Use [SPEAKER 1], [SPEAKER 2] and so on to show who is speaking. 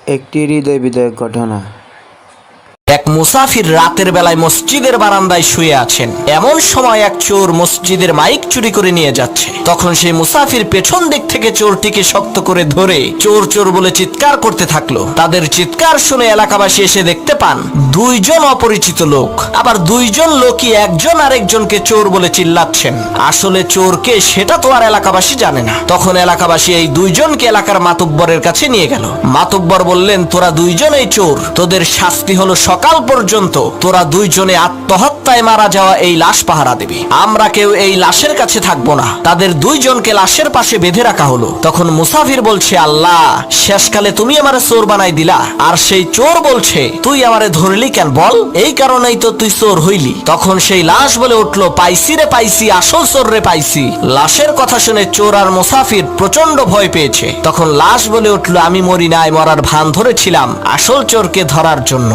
[SPEAKER 1] একটি হৃদয় বিদারক ঘটনা।
[SPEAKER 2] এক মুসাফির রাতের বেলায় মসজিদের বারান্দায় শুয়ে আছেন। এমন সময় এক চোর মসজিদের মাইক চুরি করে নিয়ে যাচ্ছে। তখন সেই মুসাফির পেছন দিক থেকে চোরটিকে শক্ত করে ধরে চোর চোর বলে চিৎকার করতে থাকলো। তাদের চিৎকার শুনে এলাকাবাসী এসে দেখতে পান দুইজন অপরিচিত লোক, আবার দুইজন লোকই একজন আরেকজনকে চোর বলে চিল্লাচ্ছেন। আসলে চোরকে সেটা তো আর এলাকাবাসী জানে না। তখন এলাকাবাসী এই দুইজনকে এলাকার মাতব্বরের কাছে নিয়ে গেল। মাতব্বর বললেন, তোরা দুইজনেই চোর, তোদের শাস্তি হলো সকাল পর্যন্ত তোরা দুইজনে আত্মহত্যায় মারা যাওয়া এই লাশ পাহারা দিবি। আমরা কেউ এই লাশের কাছে থাকবো না। তাদের দুইজনকে লাশের পাশে বেঁধে রাখা হলো। তখন মুসাফির বলছে, আল্লাহ, শেষকালে তুমি আমারে চোর বানাই দিলা। আর সেই চোর বলছে, তুই আমারে ধরলি কেন বল? এই কারণেই তো তুই চোর হইলি। তখন সেই লাশ বলে উঠলো, পাইছি রে পাইছি, আসল চোর রে পাইছি। লাশের কথা শুনে চোর আর মুসাফির প্রচন্ড ভয় পেয়েছে। তখন লাশ বলে উঠলো, আমি মরি নাই, মরার ভান ধরেছিলাম আসল চোরকে ধরার জন্য।